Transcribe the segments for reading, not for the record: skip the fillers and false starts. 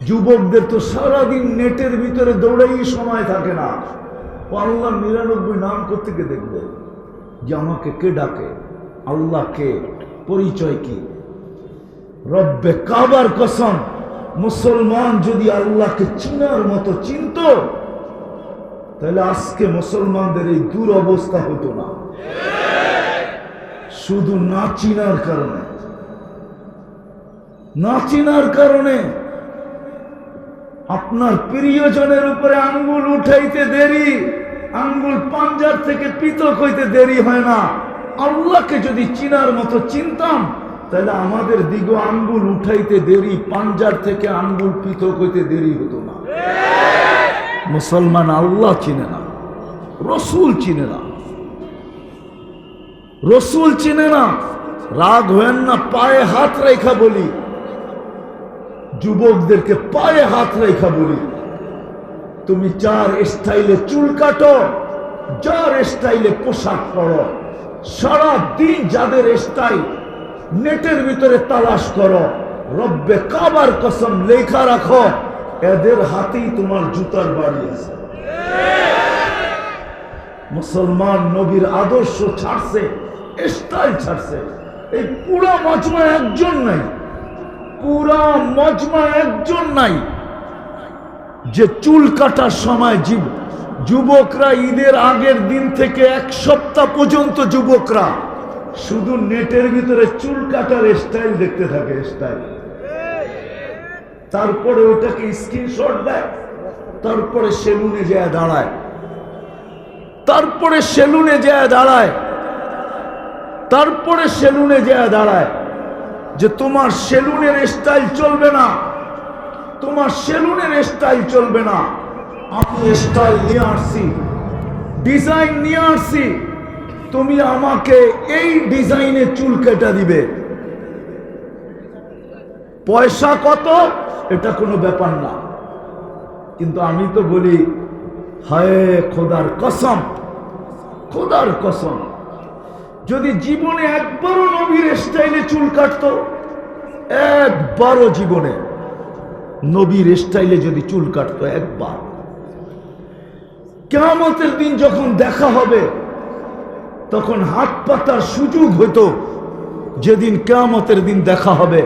যুবকদের তো সারাদিন নেটের ভিতরে দৌড়াই সময় থাকে না। ও আল্লাহ 99 নাম কোত্থেকে দেখবে যে আমাকে কে ডাকে, আল্লাহ কে, পরিচয় কি? রব্বে কাবার কসম, মুসলমান যদি আল্লাহকে চিনার মতো চিনত তাহলে আজকে মুসলমানদের এই দুরবস্থা হতো না। শুধু না চিনার কারণে, না চিনার কারণে আপনার প্রিয়জনের উপরে আঙ্গুল উঠাইতে দেরি, আঙ্গুল পাঞ্জার থেকে পৃথক হইতে দেরি হয় না। আল্লাহকে যদি চিনার মতো চিনতাম তাহলে আমাদের দিগ আঙ্গুল উঠাইতে দেরি, পাঞ্জার থেকে আঙ্গুল পৃথক হইতে দেরি হতো না। মুসলমান আল্লাহ চিনে না, রসুল চিনে না, রসুল চিনে না। রাগ হয়েন না, পায়ে হাত রেখা বলি, যুবকদেরকে পায়ে হাত রেখা বলি, তুমি যার স্টাইলে চুল কাটো, যার স্টাইলে পোশাক পরো, সারা দিন যাদের স্টাইল নেটের ভিতরে তালাশ করো, রব্বে কাবার কসম লেখা রাখো এদের হাতেই তোমার জুতার বাড়ি আছে। মুসলমান নবীর আদর্শ ছাড়ছে, স্টাইল ছাড়ছে। এই পুরা মজমা একজন নাই, পুরা মজমা একজন নাই যে চুল কাটার সময় যুবকরা ঈদের আগের দিন থেকে এক সপ্তাহ পর্যন্ত যুবকরা শুধু নেটের ভিতরে চুল কাটার স্টাইল দেখতে থাকে, স্টাইল। তারপরে ওটাকে স্ক্রিনশট দেয়, তারপরে সেলুনে যায় দাঁড়ায়, তারপরে সেলুনে যায় দাঁড়ায়, তারপরে সেলুনে যায় দাঁড়ায় যে তোমার সেলুনের স্টাইল চলবে না, তোমার সেলুনের স্টাইল চলবে না, আমি স্টাইল নিয়ে আসছি, ডিজাইন নিয়ে আসছি, তুমি আমাকে এই ডিজাইনে চুল কেটে দিবে। পয়সা কত এটা কোনো ব্যাপার না, কিন্তু আমি তো বলি হায় খোদার কসম, খোদার কসম, যদি জীবনে একবারও নবীর স্টাইলে চুল কাটতো, একবারও জীবনে নবীর স্টাইলে যদি চুল কাটতো একবার, কিয়ামতের দিন যখন দেখা হবে তখন হাত পাতার সুযোগ হতো। যেদিন কিয়ামতের দিন দেখা হবে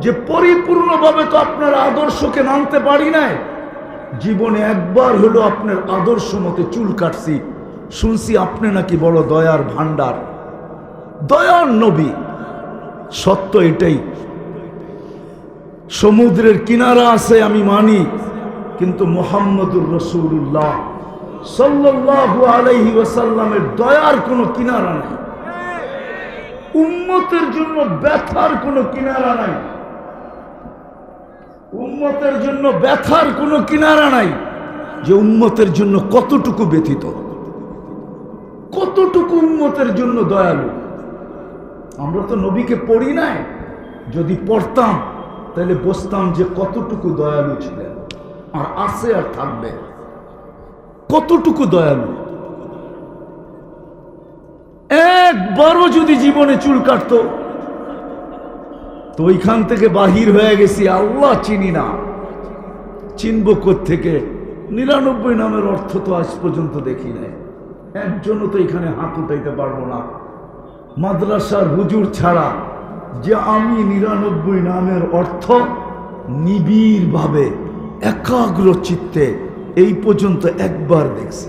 যে পরিপূর্ণভাবে তো আপনার আদর্শকে মানতে পারি নাই, জীবনে একবার হলো আপনার আদর্শ মতে চুল কাটছি, শুনছি আপনি নাকি বড় দয়ার ভান্ডার, দয়ার নবী। সত্য এটাই, সমুদ্রের কিনারা আছে আমি মানি, কিন্তু মুহাম্মদুর রাসূলুল্লাহ সাল্লাল্লাহু আলাইহি ওয়াসাল্লামের দয়ার কোনো কিনারা নাই, উম্মতের জন্য ব্যথার কোনো কিনারা নাই, উম্মতের জন্য ব্যথার কোনো কিনারা নাই। যে উম্মতের জন্য কতটুকু ব্যথিত, কতটুকু উম্মতের জন্য দয়ালু। আমরা তো নবীকে পড়ি নাই, যদি পড়তাম তাহলে বুঝতাম যে কতটুকু দয়ালু ছিলেন, আর আছে আর থাকবে, কতটুকু দয়ালু। একবারও যদি জীবনে চুল কাটতো তো ওইখান থেকে বাহির হয়ে গেছি, আল্লাহ চিনি না, চিনব কোত্থেকে? 99 নামের অর্থ তো আজ পর্যন্ত দেখি নাই, একজনও তো এখানে হাত উঠাইতে পারবো না মাদ্রাসার হুজুর ছাড়া যে আমি 99 নামের অর্থ নিবিড় ভাবে একাগ্র চিত্তে এই পর্যন্ত একবার দেখছি।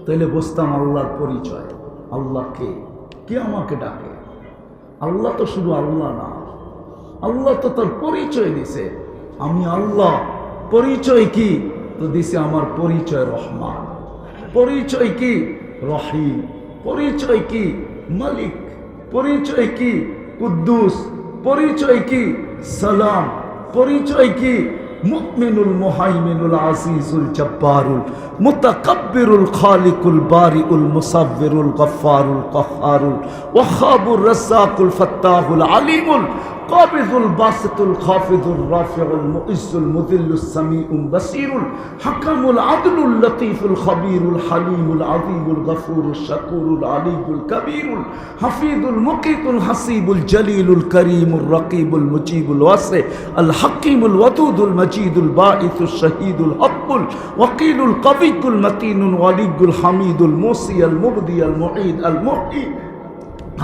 তাইলে বুঝতাম আল্লাহর পরিচয়, আল্লাহকে কে আমাকে ডাকে। আল্লাহ তো শুধু আল্লাহ না, আল্লাহ তো তার পরিচয় দিছে, আমি আল্লাহ। পরিচয় কি? তো দিছে আমার পরিচয় রহমান, পরিচয় কি? রহিম, পরিচয় কি? মালিক, পরিচয় কি? কুদ্দুস, পরিচয় কি? সালাম, পরিচয় কি? মুমিনুল মুহাইমিনুল আজিজুল জব্বারুল মুতাকাব্বিরুল খালিকুল বারিউল মুসাব্বিরুল গফফারুল কাহ্হারুল ওয়াহাবুর রাজ্জাকুল ফাত্তাহুল আলিমুল القابض الباسط الخافض الرافع المعز المذل السميع البصير الحكم العدل اللطيف الخبير الحليم العظيم الغفور الشكور العلي الكبير الحفيظ المقيت الحسيب الجليل الكريم الرقيب المجيب الواسع الحكيم الودود المجيد الباعث الشهيد الحق الوكيل القوي المتين الولي الحميد الموصي المبدي المعيد المحيي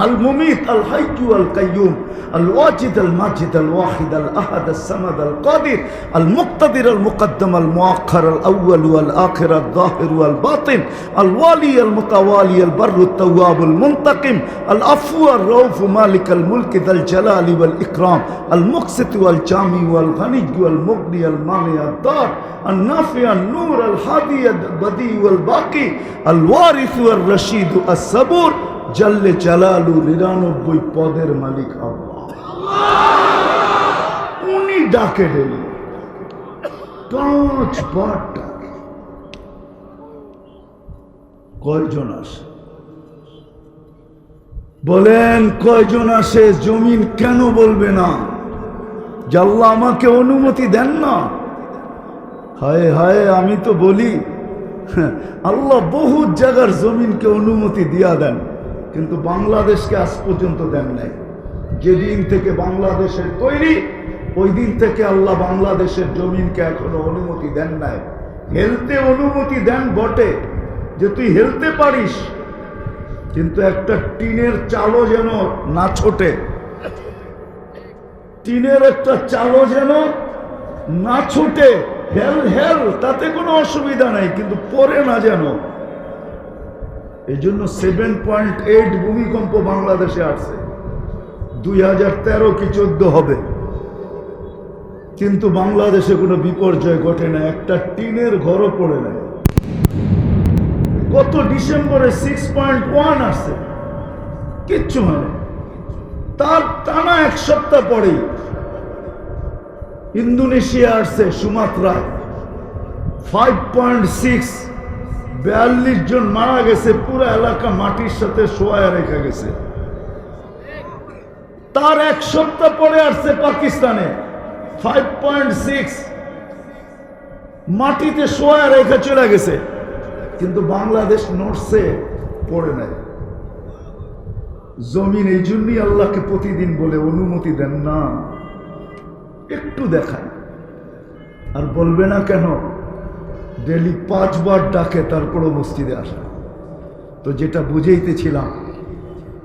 المميت الحي القيوم الواجد الماجد الواحد الأحد الصمد القادر المقتدر المقدم المؤخر الأول والآخر الظاهر والباطن الوالي المتوالي البر التواب المنتقم العفو الرؤوف مالك الملك ذا الجلال والإكرام المقسط والجامع والغني والمغني المانع الضار النافع النور الهادي البديع والباقي الوارث والرشيد الصبور জাল্লে জালালু ৯৯ পদের মালিক আল্লাহ। উনি ডাকে দিলেন ৫ বার ডাকে। কয়জন আসে বলেন? কয়জন আসে? জমিন কেন বলবে না যে আল্লাহ আমাকে অনুমতি দেন না? হায় হায়, আমি তো বলি আল্লাহ বহু জায়গার জমিনকে অনুমতি দিয়া দেন, কিন্তু বাংলাদেশকে আজ পর্যন্ত দেন নাই। যেদিন থেকে বাংলাদেশের তৈরি ওই দিন থেকে আল্লাহ বাংলাদেশের জমিনকে এখনো অনুমতি দেন নাই। হেলতে অনুমতি দেন বটে যে তুই হেলতে পারিস, কিন্তু একটা টিনের চালও যেন না ছোটে, টিনের একটা চালও যেন না ছোটে। হেল হেল, তাতে কোনো অসুবিধা নাই, কিন্তু পরে না যেন। এই জন্য 7.8 ভূমিকম্প বাংলাদেশে আসছে। 2013 কি 14 হবে, কিন্তু বাংলাদেশে কোনো বিপর্যয় ঘটে না, একটা টিনের ঘরও পড়ে নাই। গত ডিসেম্বরে 6.1 আসছে, কিচ্ছু হয় না। তার টানা 1 সপ্তাহ পরেই ইন্দোনেশিয়া আসছে, সুমাত্রায় 5.6, 42 জন মারা গেছে, পুরো এলাকা মাটির সাথে শোয়া রেখে গেছে। তার 1 সপ্তাহ পরে আসছে পাকিস্তানে 5.6, মাটিতে শোয়া রেখে চলে গেছে, কিন্তু বাংলাদেশ নড়ছে, পড়ে নাই। জমিন এই জন্যই আল্লাহকে প্রতিদিন বলে অনুমতি দেন না, একটু দেখায়। আর বলবে না কেন? ডেলি 5 বার ডাকে, তারপরও মসজিদে আসে। তো যেটা বুঝাইতেছিলাম,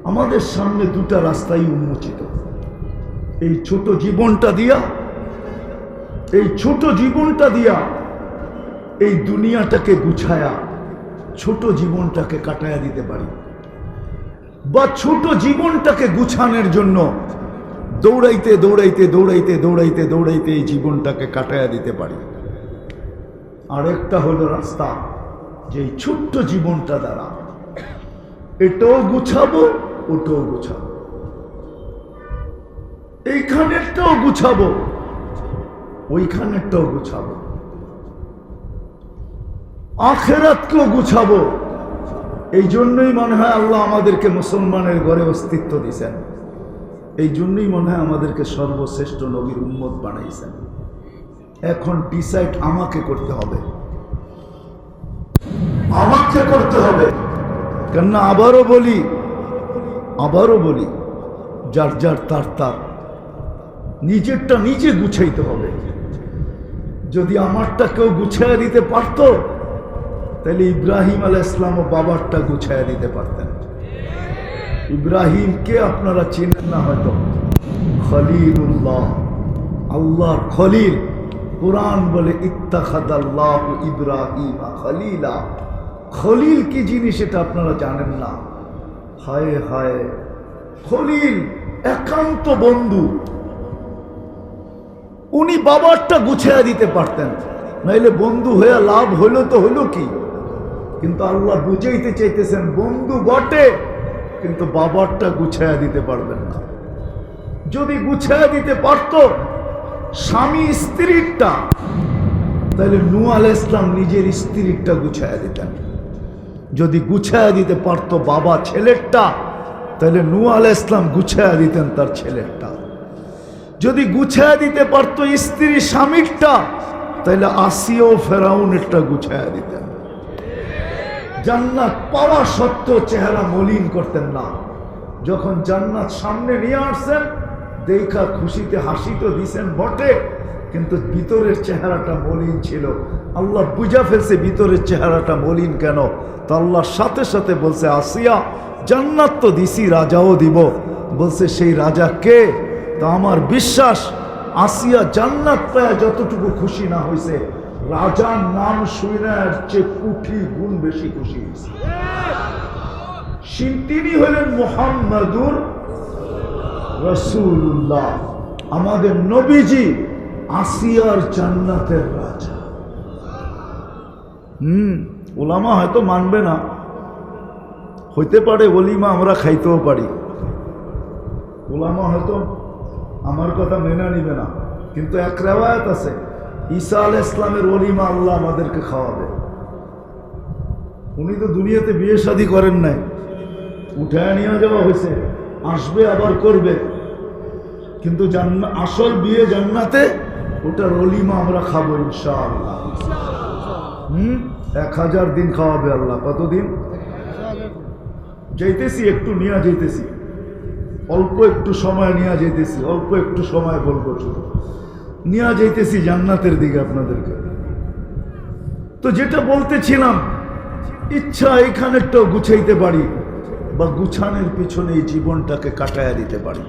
আমাদের সামনে 2টা রাস্তাই উন্মোচিত। এই ছোট জীবনটা দিয়া, এই ছোট জীবনটা দিয়া এই দুনিয়াটাকে গুছায়া ছোট জীবনটাকে কাটায়া দিতে পারি, বা ছোট জীবনটাকে গুছানোর জন্য দৌড়াইতে দৌড়াইতে দৌড়াইতে দৌড়াইতে দৌড়াইতে এই জীবনটাকে কাটায়া দিতে পারি। আরেকটা হলো রাস্তা, যে এই ছোট্ট জীবনটা দ্বারা এটাও গুছাবো, ওটাও গুছাবো, এইখানেরটাও গুছাবো, ওইখানেরটাও গুছাবো, আখিরাতকেও গুছাবো। এই জন্যই মনে হয় আল্লাহ আমাদেরকে মুসলমানের ঘরে অস্তিত্ব দিয়েছেন। এই জন্যই মনে হয় আমাদেরকে সর্বশ্রেষ্ঠ নবীর উম্মত বানাইছেন। এখন ডিসাইড আমাকে করতে হবে, আমাকে করতে হবে। কেননা আবারও বলি, যার যার তার তার নিজেরটা নিজে গুছাইতে হবে। যদি আমারটা কেউ গুছাইয়া দিতে পারত, তাহলে ইব্রাহিম আলাইহিস সালাম বাবারটা গুছাইয়া দিতে পারতেন। ইব্রাহিমকে আপনারা চেনেন না হয়তো, খলিলুল্লাহ, আল্লাহর খলিল। কুরআন বলে ইত্তাখাযাল্লাহু ইব্রাহিমা খলিলা। খলিল কি জিনিস এটা আপনারা জানেন না। হায় হায়, খলিল একান্ত বন্ধু। উনি বাবারটা গুছিয়ে দিতে পারতেন, নাইলে বন্ধু হয়ে লাভ হইল তো হইল কি? কিন্তু আল্লাহ বুঝাইতে চাইতেছেন বন্ধু বটে, কিন্তু বাবারটা গুছিয়ে দিতে পারবেন না। যদি গুছিয়ে দিতে পারত স্বামী স্ত্রীরটা, তাহলে নূহ আলাইহিস সালাম নিজের স্ত্রীরটা গুছিয়ে দিতেন। যদি গুছিয়ে দিতে পারত বাবা ছেলেরটা, তাহলে নূহ আলাইহিস সালাম গুছিয়ে দিতেন তার ছেলেরটা। যদি গুছায় দিতে পারতো স্ত্রী স্বামীরটা, তাহলে আসিয়াও ফেরাউনেরটা গুছায় দিতেন। জান্নাত পাওয়া সত্ত্বেও চেহারা মলিন করতেন না। যখন জান্নাত সামনে নিয়ে আসছেন, দেখা খুশিতে হাসি তো দিছেন বটে, কিন্তু ভিতরের চেহারাটা মলিন ছিল। আল্লাহ বুঝা ফেলছে ভিতরের চেহারাটা মলিন কেন। তো আল্লাহর সাথে সাথে বলছে, আসিয়া জান্নাত তো দিছি, রাজাও দিব। বলছে সেই রাজা কে? তো আমার বিশ্বাস আসিয়া জান্নাত পায় যতটুকু খুশি না হয়েছে, রাজার নাম শুনার চেয়ে কোটি গুণ বেশি খুশি হয়েছে। তিনি হলেন মুহাম্মাদুর রাসূলুল্লাহ, আমাদের নবীজি আসিয়ার জান্নাতের রাজা। ওলামা হয়তো মানবে না, হইতে পারে ওলিমা আমরা খাইতেও পারি, ওলামা হয়তো আমার কথা মেনে নিবে না, কিন্তু এক রেওয়ায়াত আছে ঈসা আলাইহিস সালামের ওলিমা আল্লাহ আমাদেরকে খাওয়াবে। উনি তো দুনিয়াতে বিয়ে শাদী করেন নাই, উঠায় নিয়ে যাওয়া হয়েছে, আসবে আবার করবে, কিন্তু আসল বিয়ে জান্নাতে, ওটার ওলিমা আমরা খাবো ইনশাআল্লাহ। 1000 দিন খাওয়াবে আল্লাহ। কতদিন? যাইতেছি, একটু নিয়ে যাইতেছি, অল্প একটু সময় নিয়ে যাইতেছি, অল্প একটু সময় বলবো, শুধু নিয়ে যাইতেছি জান্নাতের দিকে আপনাদেরকে। তো যেটা বলতেছিলাম, ইচ্ছা এখানেরটাও গুছাইতে পারি, বা গুছানোর পিছনে এই জীবনটাকে কাটায়া দিতে পারি।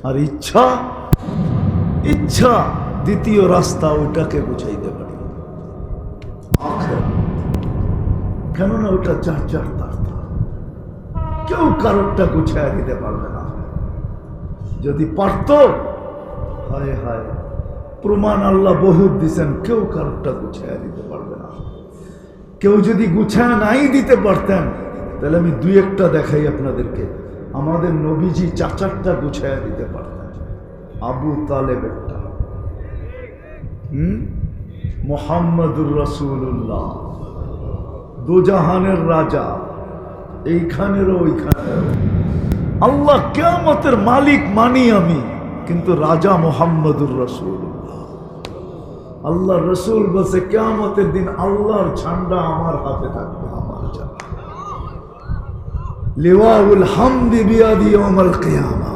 আর ইচ্ছা ইচ্ছা দ্বিতীয় রাস্তা, ওইটাকে গুছাইতে পারি। কেননা ওটা যার যার তার, কেউ কারোরটা গুছায়া দিতে পারবে না। যদি পারত, হায় হায়, প্রমাণ আল্লাহ বহুত দিছেন, কেউ কারোরটা গুছায়া দিতে পারবে না। কেউ যদি গুছায়া নাই দিতে পারতেন, তাহলে আমি দুই একটা দেখাই আপনাদেরকে। আমাদের নবীজি চাচারটা গুছায়া দিতে পারতেন। আবু তালেবেরটা, মুহাম্মাদুর রাসূলুল্লাহ, দুজাহানের রাজা, এইখানেরও ওইখানেরও। আল্লাহ কিয়ামতের মালিক মানি আমি, কিন্তু রাজা মুহাম্মাদুর রাসূলুল্লাহ। আল্লাহ রসুল বলছে কিয়ামতের দিন আল্লাহর ঝান্ডা আমার হাতে থাকবে, আমার ঝান্ডা। লিওয়াউল হামদি বিয়াদি ইয়াউমাল কিয়ামা,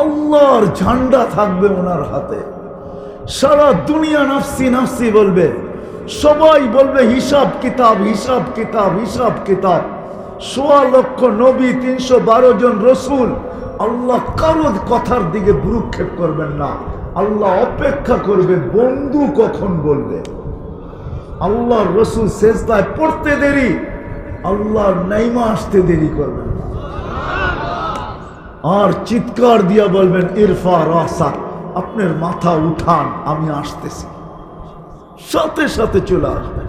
আল্লাহর ঝান্ডা থাকবে ওনার হাতে। সারা দুনিয়া নাফসি নাফসি বলবে, সবাই বলবে হিসাব কিতাব, হিসাব কিতাব, হিসাব কিতাব। ১৬ লক্ষ নবী, ৩১২ জন রসুল, আল্লাহ কারো কথার দিকে ভ্রুক্ষেপ করবেন না। আল্লাহ অপেক্ষা করবে বন্ধু কখন বলবে। আল্লাহর রসুল সেজদায় পড়তে দেরি, আল্লাহর নাইমা আসতে দেরি করবেন না। আর চিৎকার দিয়া বলবেন, ইরফা রাসা, আপনার মাথা উঠান, আমি আসতেছি। সাথে সাথে চলে আসবে।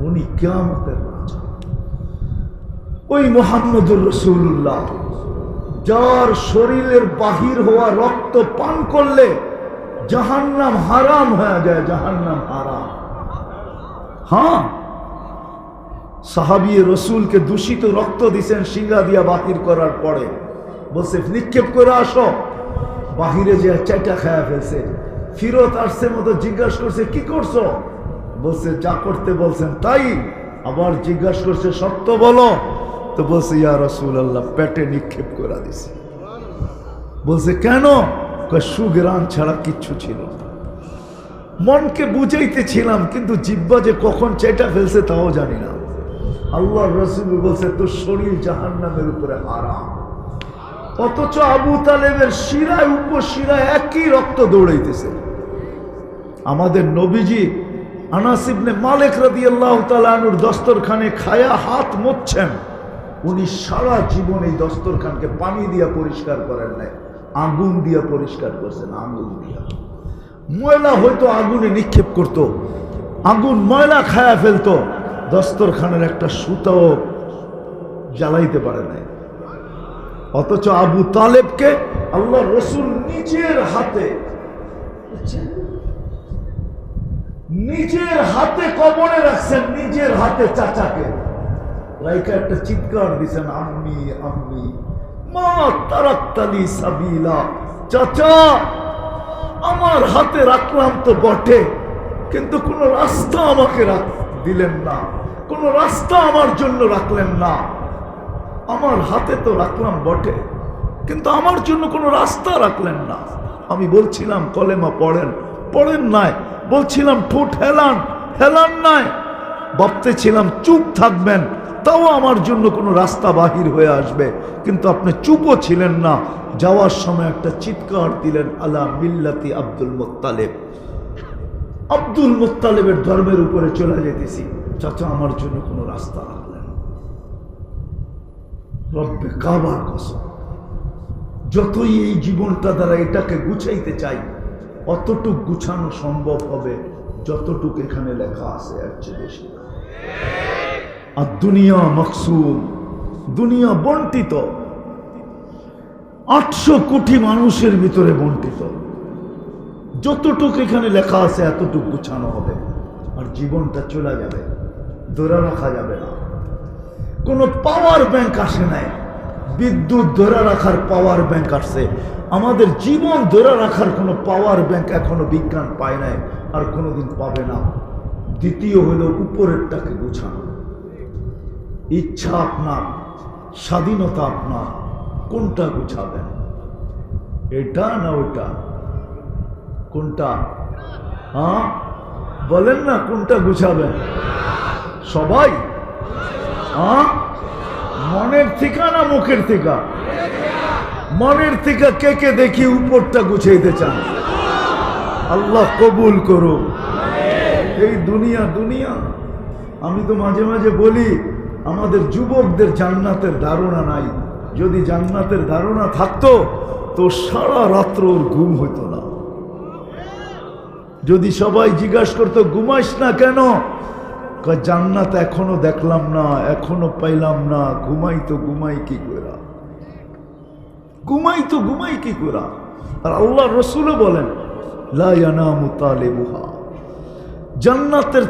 উনি কিয়ামতের রাজা, ওই মুহাম্মদুর রাসূলুল্লাহ, যার শরীরের বাহির হওয়া রক্ত পান করলে জাহান্নাম হারাম হয়ে যায়, জাহান্নাম হারাম। হ্যাঁ, সাহাবী রসুলকে দূষিত রক্ত দিছেন সিঙ্গা দিয়া বাহির করার পরে, বলছে নিক্ষেপ করে আসো। বাহিরে যে চাইটা খায়া ফেলছে, ফিরত আসছে মতো জিজ্ঞাসা করছে, কি করছো? বলছে যা করতে বলছেন তাই। আবার জিজ্ঞাসা করছে, সত্য বলো। তো বলছে, ইয়া রাসূলুল্লাহ, পেটে নিক্ষেপ করে দিছে। বলছে কেন? সুগ্রাণ ছাড়া কিচ্ছু ছিল না। মনকে বুঝাইতেছিলাম, কিন্তু জিহ্বা যে কখন চেটা ফেলছে তাও জানি না। আল্লাহ রাসূল বলছে, তোর শরীর জাহান্নামের উপরে হারাম। অথচ আবু তালেবের শিরায় উপশিরায় একই রক্ত দৌড়াইতেছে। আমাদের নবীজি আনাস ইবনে মালিক রাদিয়াল্লাহু তাআলা আনহুর দস্তরখানে খায়া হাত মুছছেন। উনি সারা জীবন এই দস্তরখানকে পানি দিয়া পরিষ্কার করেন নাই, আগুন দিয়া পরিষ্কার করছেন। আগুন দিয়া ময়লা হয়তো আগুনে নিক্ষেপ করত, আগুন ময়লা খায়া ফেলতো, দস্তরখানের একটা সুতাও জ্বালাইতে পারে নাই। অথচ আবু তালেবকে আল্লাহ রসুল নিজের হাতে কবরে রাখছেন, নিজের হাতে চাচাকে রাইকা একটা চিৎকার দিছেন, আম্মি আম্মি মা তারাক্তালি সাবিলা, চাচা আমার হাতে রাখলাম তো বটে, কিন্তু কোনো রাস্তা আমাকে দিলেন না, কোনো রাস্তা আমার জন্য রাখলেন না। আমার হাতে তো রাখলাম বটে, কিন্তু আমার জন্য কোনো রাস্তা রাখলেন না। আমি বলছিলাম কলেমা পড়েন, পড়েন নাই। বলছিলাম ঠোঁট হেলান, হেলান নাই। ভাবতেছিলাম চুপ থাকবেন, তাও আমার জন্য কোনো রাস্তা বাহির হয়ে আসবে, কিন্তু আপনি চুপও ছিলেন না। যাওয়ার সময় একটা চিৎকার দিলেন, আলা মিল্লাতি আব্দুল মুত্তালিব। আব্দুল মুত্তালিবের ধর্মের উপরে চলে যেতেছি। চাচা আমার জন্য কোনো রাস্তা রাখলেন। রব্বে কাবার কসম, যতই এই জীবনটা দ্বারা এটাকে গুছাইতে চাই, অতটুক গুছানো সম্ভব হবে যতটুক এখানে লেখা আছে, এর চেয়ে বেশি। আর দুনিয়া মকসুম, দুনিয়া বন্টিত, 800 কোটি মানুষের ভিতরে বন্টিত। যতটুক এখানে লেখা আছে এতটুক গুছানো হবে, আর জীবনটা চলে যাবে, ধরে রাখা যাবে না। কোনো পাওয়ার ব্যাংক আসে নাই। বিদ্যুৎ ধরে রাখার পাওয়ার ব্যাংক আসছে, আমাদের জীবন ধরে রাখার কোনো পাওয়ার ব্যাংক এখনো বিজ্ঞান পায় নাই, আর কোনোদিন পাবে না। দ্বিতীয় হলো উপরেরটাকে গুছানো। ইচ্ছা আপনার, স্বাধীনতা আপনার, কোনটা গুছাবেন? এটা না ওটা? কোনটা? হ্যাঁ বলেন না, কোনটা গুছাবেন সবাই? হ্যাঁ, মনের থেকে না মুখের থেকে? মনের থেকে কে কে দেখি উপরটা গুছাইতে চান? আল্লাহ কবুল করো। এই দুনিয়া দুনিয়া, আমি তো মাঝে মাঝে বলি আমাদের যুবকদের জান্নাতের ধারণা নাই। যদি জান্নাতের ধারণা থাকতো তো সারা রাত্র ওর ঘুম হইতো না। যদি সবাই জিজ্ঞাসা করতো ঘুমাইস না কেন, জান্নাত এখনো দেখলাম না, এখনো পাইলাম না, ঘুমাই তো ঘুমাই কি করা, ঘুমাই তো ঘুমাই কি করা। আর আল্লাহ রসুলও বলেন লা ইয়ানামু তালিবুহা, জান্নাতের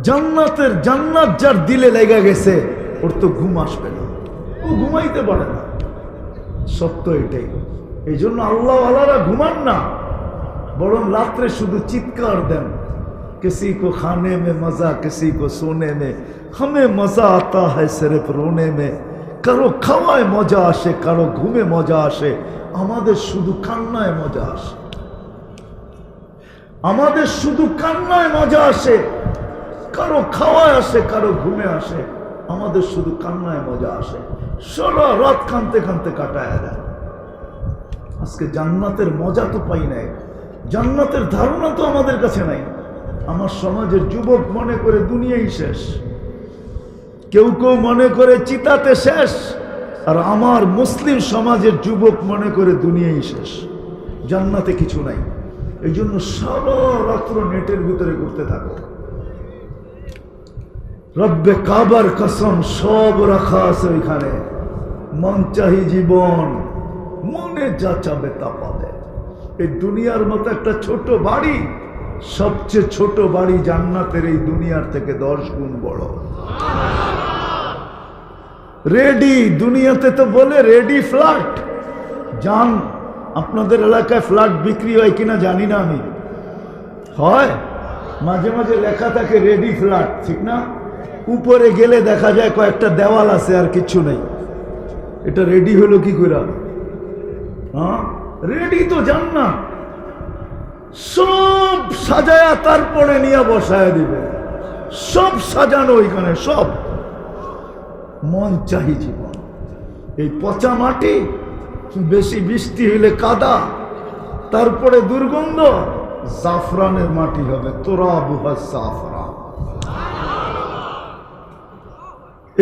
জান্নাতের জান্নাত যার দিলে লেগে গেছে ওর তো ঘুম আসবে না, ও ঘুমাইতে পারে না। সত্য এটাই। এই জন্য আল্লাহ আল্লাহরা ঘুমান না, বরং রাত্রে শুধু চিৎকার দেন, किसी को खाने में मजा, किसी को सोने में, हमें मजा आता है सिर्फ रोने में। কারো খাওয়ায় মজা আসে, কারো ঘুমে মজা আসে, আমাদের শুধু কান্নায় মজা আসে। আমাদের শুধু কান্নায় মজা আসে, কারো খাওয়ায় আসে, কারো ঘুমে আসে, আমাদের শুধু কান্নায় মজা আসে। সারা রাত কানতে কানতে কাটায় দেয়। আজকে জান্নাতের মজা তো পাই নাই, জান্নাতের ধারণা তো আমাদের কাছে নাই। আমার সমাজের যুবক মনে করে দুনিয়াই শেষ, কেউ কেউ মনে করে চিতাতে শেষ, আর আমার মুসলিম সমাজের যুবক মনে করে দুনিয়াই শেষ, জান্নাতে কিছু নাই। এই জন্য সারা রাত্র নেটের ভিতরে ঘুরতে থাকো। রব্বে কাবার কসম, সব রাখা আছে ওইখানে। মন চাহি জীবন, মনে যা চাবে তা পাবে। এই দুনিয়ার মতো একটা ছোট বাড়ি, সবচেয়ে ছোট বাড়ি জান্নাতের এই দুনিয়ার থেকে 10 গুণ বড়। রেডি, দুনিয়াতে তো বলে রেডি ফ্ল্যাট। জান, আপনাদের এলাকায় ফ্ল্যাট বিক্রি হয় কিনা জানি না আমি, হয় মাঝে মাঝে লেখা থাকে রেডি ফ্ল্যাট, ঠিক না? উপরে গেলে দেখা যায় কয়েকটা দেওয়াল আছে আর কিছু নেই। এটা রেডি হলো কি করে? হ্যাঁ, রেডি তো জান্নাত, সব সাজায়া তারপরে নিয়ে বসায় দিবে, সব সাজানো ওইখানে সব। মন চাহি জীবন। এই পচা মাটি, বেশি বৃষ্টি হইলে কাদা, তারপরে দুর্গন্ধ। জাফরানের মাটি হবে, তুরাবুহা জাফরান।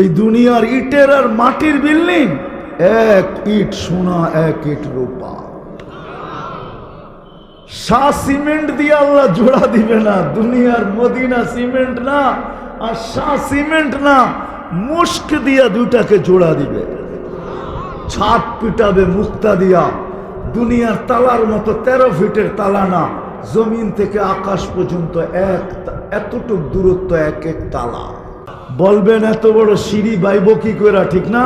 এই দুনিয়ার ইটের আর মাটির বিল্ডিং, এক ইট সোনা, এক ইট রূপা। শাহ সিমেন্ট দিয়ে আল্লাহ জোড়া দিবে না। দুনিয়ার মদিনা সিমেন্ট না, আর শাহ সিমেন্ট না, মুস্ক দিয়া দুটাকে জোড়া দিবে। ছাদ পিটাবে মুক্তা দিয়া। দুনিয়ার তালার মতো 13 ফিটের তালা না, জমিন থেকে আকাশ পর্যন্ত এতটুক দূরত্ব, এক এক তালা। বলবেন এত বড় সিঁড়ি বাইব কি করে, ঠিক না?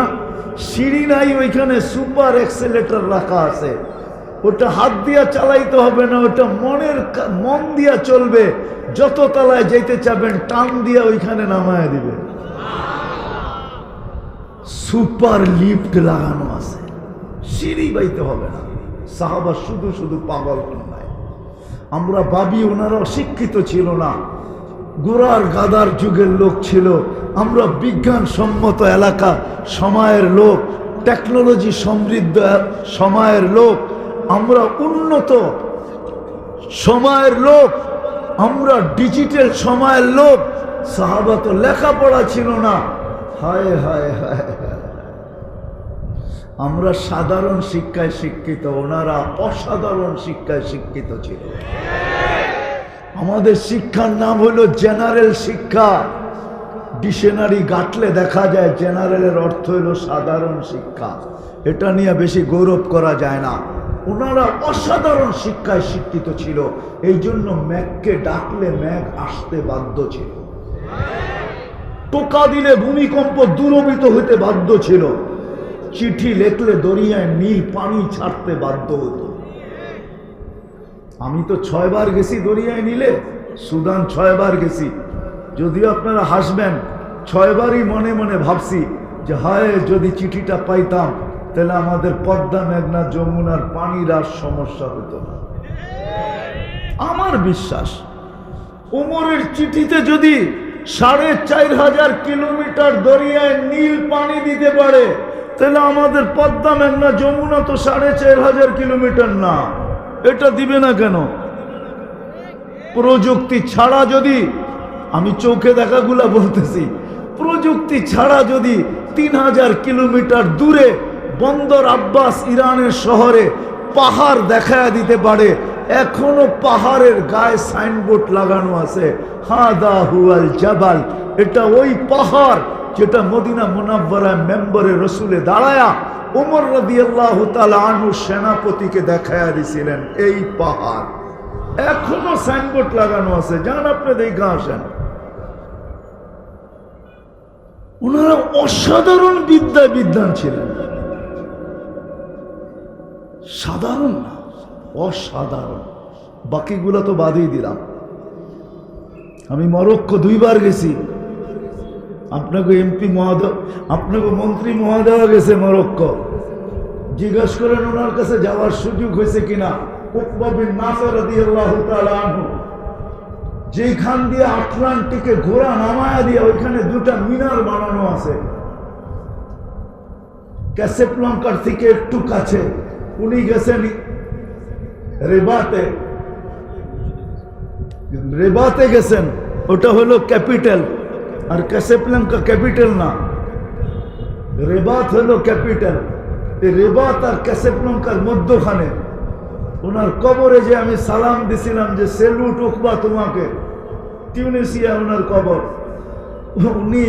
সিঁড়ি নাই ওইখানে, সুপার এক্সেলেটর রাখা আছে। ওটা হাত দিয়া চালাইতে হবে না, ওটা মন দিয়া চলবে। যত তলায় যেতে চাবেন টান দিয়া ওইখানে নামায় দিবে। সুপার লিফট লাগানো আছে, সিঁড়ি বাইতে হবে না। সাহাবা শুধু শুধু পাগল নয়। আমরা ভাবি ওনারা শিক্ষিত ছিল না, গোড়ার গাদার যুগের লোক ছিল। আমরা বিজ্ঞানসম্মত এলাকা সময়ের লোক, টেকনোলজি সমৃদ্ধ সময়ের লোক, আমরা উন্নত সময়ের লোক, আমরা ডিজিটাল সময়ের লোক। সাহাবা তো লেখাপড়া ছিল না। হায় হায় হায়, আমরা সাধারণ শিক্ষায় শিক্ষিত, ওনারা অসাধারণ শিক্ষায় শিক্ষিত ছিল। আমাদের শিক্ষার নাম হলো জেনারেল শিক্ষা। ডিকশনারি ঘাটলে দেখা যায় জেনারেলের অর্থ হলো সাধারণ শিক্ষা। এটা নিয়ে বেশি গৌরব করা যায় না। ওনারা অসাধারণ শিক্ষায় শিক্ষিত ছিল, এই জন্য মেঘকে ডাকলে মেঘ আসতে বাধ্য ছিল। টোকা দিলে ভূমিকম্প দূরভূত হতে বাধ্য ছিল। চিঠি লেখলে দরিয়ায় নীল পানি ছাড়তে বাধ্য হতো। আমি তো 6 বার গেছি দরিয়ায় নীলে, সুদান 6 বার গেছি। যদিও আপনারা হাসবেন, 6 বারই মনে মনে ভাবছি যে হায় যদি চিঠিটা পাইতাম তাহলে আমাদের পদ্মা, মেঘনা, যমুনার পানির আর সমস্যা হতো না। আমার বিশ্বাস ওমরের চিঠিতে যদি 4500 কিলোমিটার দরিয়ায় নীল পানি দিতে পারে, তাহলে আমাদের পদ্মা, মেঘনা, যমুনা তো 4500 কিলোমিটার না। এটা দিবে না কেন? প্রযুক্তি ছাড়া যদি, আমি চোখে দেখাগুলা বলতেছি, প্রযুক্তি ছাড়া যদি 3000 কিলোমিটার দূরে বন্দর আব্বাস ইরানের শহরে পাহাড় দেখায় দিতে পারে, এখনো পাহাড়ের গায়ে সাইনবোর্ড লাগানো আছে, হাদা হুয়াল জাবাল, এটা ওই পাহাড় যেটা মদিনা মুনাব্বারায় মেম্বরে রসুলে দাঁড়ায়া ওমর রাদিয়াল্লাহু তাআলা আনহু সেনাপতিকে দেখায়া দিছিলেন এই পাহাড়। এখনো সাইনবোর্ড লাগানো আছে, যান আপনি দেখে আসেন। ওনারা অসাধারণ বিদ্যান ছিলেন, সাধারণ না, অসাধারণ। বাকিগুলো তো বাদই দিলাম। আমি মরক্কো 2 বার গেছি। আপনাকে এমপি মহোদয়, আপনাকে মন্ত্রী মহোদয় গেছে মরক্কো। জিজ্ঞাসা করেন ওনার কাছে যাওয়ার সুযোগ হয়েছে কিনা। উকবা বিন নাফির রাদিয়াল্লাহু তাআলা আনহু যেখান দিয়ে আটলান্টিকে ঘোড়া নামায়া দিয়ে ওইখানে 2টা মিনার বানানো আছে, ক্যাসাব্লাঙ্কার থেকে একটু কাছে। উনি গেছেন রেবাতে গেছেন, ওটা হলো ক্যাপিটাল, আর ক্যাসাব্লাঙ্কা ক্যাপিটাল না, রেবাত হলো ক্যাপিটাল। এই রেবাত আর ক্যাসাব্লাঙ্কার মধ্যখানে ওনার কবরে যে আমি সালাম দিছিলাম যে সেলুট উকবা তোমাকে, টিউনিসিয়া ওনার কবর। উনি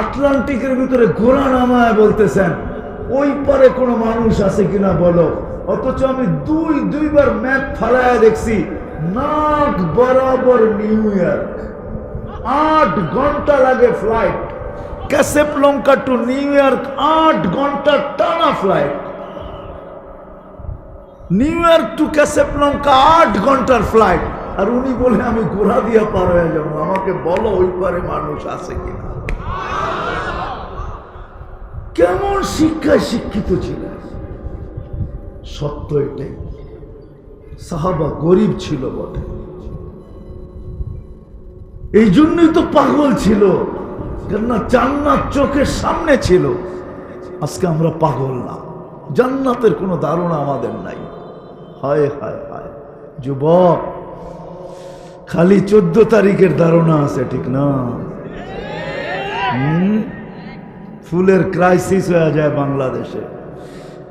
আটলান্টিকের ভিতরে ঘোড়া নামায় বলতেছেন ওই পারে কোনো মানুষ আছে কিনা বলো। অথচ আমি দুইবার ম্যাপ ফালায়া দেখছি, নাক বরাবর নিউ ইয়র্ক। 8 ঘন্টা লাগে flight, Casablanca two new York 8 ঘন্টা টানা flight. New York to Casablanca 8 ঘন্টার ফ্লাইট। আর উনি বলে আমি ঘোড়া দিয়ে পার হয়ে যাবো। আমাকে বলো ওই পারে মানুষ আছে কিনা। কেমন শিক্ষায় শিক্ষিত ছিলেন। সত্য এটাই, সাহাবা গরিব ছিল বটে, এই জন্যই তো পাগল ছিল, কেননা জান্নাত চোখের সামনে ছিল। আজকে আমরা পাগল না, জান্নাতের কোনো ধারণা আমাদের নাই। হায় হায় হায় যুবক, খালি 14 তারিখের ধারণা আছে, ঠিক না? ফুলের ক্রাইসিস হয়ে যায় বাংলাদেশে,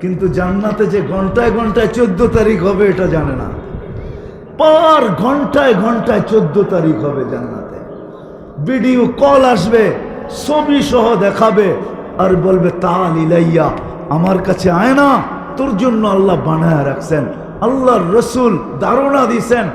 কিন্তু জান্নাতে যে ঘন্টায় ঘন্টায় 14 তারিখ হবে এটা জানে না। পার ঘন্টায় ঘন্টায় 14 তারিখ হবে জান্নাতে। ভিডিও কল আসবে, ছবি সহ দেখাবে আর বলবে তাল ইলাইয়া, আমার কাছে আয় না, তোর জন্য আল্লাহ বানায় রাখছেন। আল্লাহর রসুল ধারণা দিছেন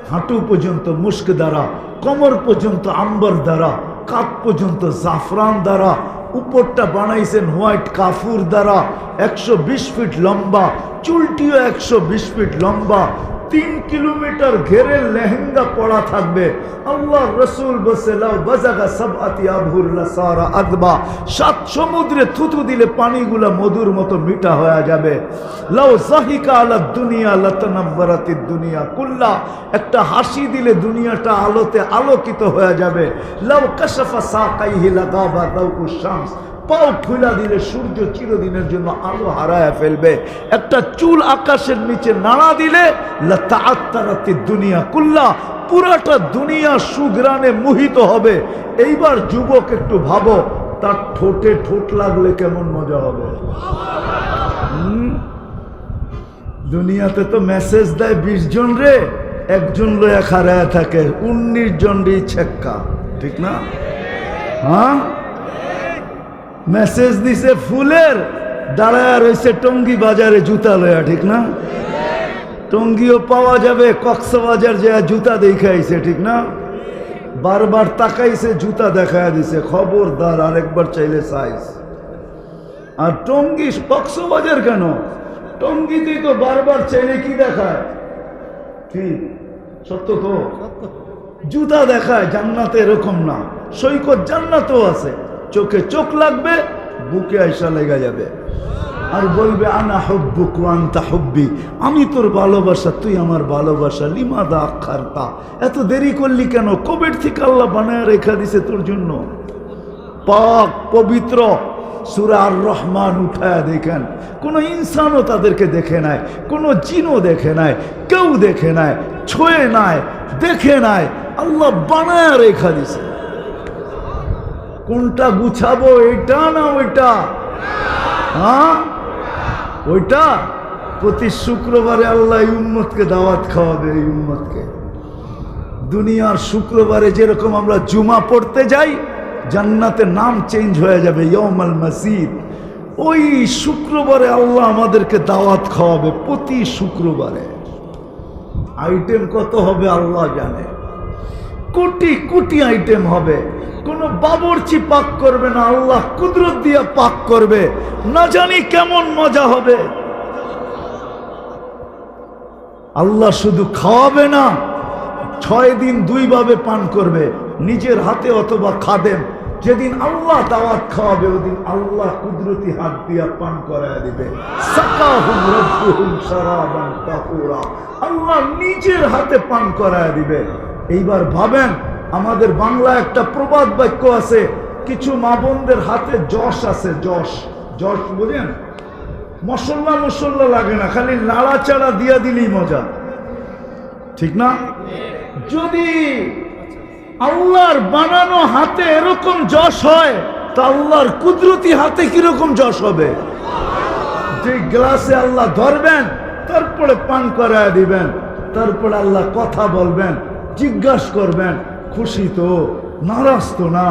হাঁটু পর্যন্ত মুস্ক দ্বারা, কোমর পর্যন্ত আম্বর দ্বারা, কাঁধ পর্যন্ত জাফরান দ্বারা, উপরটা বানাইছেন হোয়াইট কাফুর দ্বারা, 120 ফিট লম্বা, চুলটিও 120 ফিট লম্বা, 3 কিলোমিটার ঘেরের লেহেঙ্গা পরা থাকবে। আল্লাহ রসুল বসে লাউ বাজাগা সাবআতি আবহুর লাসারা আদবা, 7 সমুদ্রে থুতু দিলে পানিগুলা মধুর মতো মিঠা হয়ে যাবে। লাউ জাহিকা আলা দুনিয়া লাতানাব্বারাতিদ দুনিয়া কুল্লা, একটা হাসি দিলে দুনিয়াটা আলোতে আলোকিত হয়ে যাবে। লাউ কাশাফা সাকাইহি লাগাবা দাউকুশ শামস, পাও খুলা দিলে সূর্য চিরদিনের জন্য আলো হারায় ফেলবে। একটা চুল আকাশের নিচে নাড়া দিলে লাতাআত্তারাতিদ দুনিয়া কুল্লা, পুরাটা দুনিয়া সুঘ্রাণে মোহিত হবে। এইবার যুবক একটু ভাবো, তার ঠোঁটে ঠোঁট লাগলে কেমন মজা হবে। দুনিয়াতে তো মেসেজ দেয় 20 জন রে, একজন লয়া খাড়ায় থাকে, 19 জন রে ছেক্কা, ঠিক না? হ্যাঁ, মেসেজ দিছে ফুলের, দাঁড়ায় রয়েছে টঙ্গী বাজারে জুতা লয়া, ঠিক না? টঙ্গিও পাওয়া যাবে, কক্সবাজার যে জুতা দেখাইছে, ঠিক না? বারবার তাকাইছে, জুতা দেখায় দিছে, খবরদার আরেকবার চাইলে সাইজ। আর টঙ্গী কক্সবাজার কেন, টঙ্গিতেই তো বারবার চাইলে কি দেখায়, ঠিক সত্য তো, জুতা দেখায়। জান্নাতে এরকম না, সৈকত জান্নাতও আছে, চোখে চোখ লাগবে, বুকে আইসা লেগে যাবে, আর বলবে আনা হুব্বুক ওয়া আনতা হুব্বি, আমি তোর ভালোবাসা, তুই আমার ভালোবাসা। লিমাদা আখারতা, এত দেরি করলি কেন? কবের থেকে আল্লাহ বানায় রেখা দিছে তোর জন্য। পাক পবিত্র সূরা আর রহমান উঠায় দেখেন, কোনো ইনসানও তাদেরকে দেখে নাই, কোনো জিনও দেখে নাই, কেউ দেখে নাই, ছুঁয়ে নাই, দেখে নাই, আল্লাহ বানায় রেখা দিছে। কোনটা গুছাবো, এটা না ওইটা? হ্যাঁ, ওইটা। প্রতি শুক্রবারে আল্লাহ এই উম্মতকে দাওয়াত খাওয়াবে, এই উম্মতকে। দুনিয়ার শুক্রবারে যেরকম আমরা জুমা পড়তে যাই, জান্নাতে নাম চেঞ্জ হয়ে যাবে, ইয়াউমাল মাসিদ। ওই শুক্রবারে আল্লাহ আমাদেরকে দাওয়াত খাওয়াবে, প্রতি শুক্রবারে। আইটেম কত হবে আল্লাহ জানে, কোটি কোটি আইটেম হবে। কোন বাবুর্চি পাক করবে না, আল্লাহ কুদরত দিয়ে পাক করবে, না জানি কেমন মজা হবে। আল্লাহ শুধু খাওয়াবে না, 6 দিন 2 ভাবে পান করবে, নিজের হাতে অথবা খাদেম। যেদিন আল্লাহ দাওয়াত খাওয়াবে, ওদিন আল্লাহ কুদরতি হাত দিয়া পান করায় দিবে। সাকাহুম রাব্বুহুম শারাবান তাহুরা, আল্লাহ নিজের হাতে পান করায় দিবে। এইবার ভাবেন, আমাদের বাংলা একটা প্রবাদ বাক্য আছে, কিছু মা বোনদের হাতে যশ আছে, যশ। যশ বুঝেন? মশলা মশলা লাগে না, খালি নাড়াচাড়া দিয়া দিলেই মজা, ঠিক না? যদি আল্লাহর বানানো হাতে এরকম যশ হয়, তা আল্লাহর কুদরতি হাতে কিরকম যশ হবে? যে গ্লাসে আল্লাহ ধরবেন, তারপরে পান করায় দিবেন, তারপরে আল্লাহ কথা বলবেন, জিজ্ঞাসা করবেন, খুশি তো, নারাজ তো না,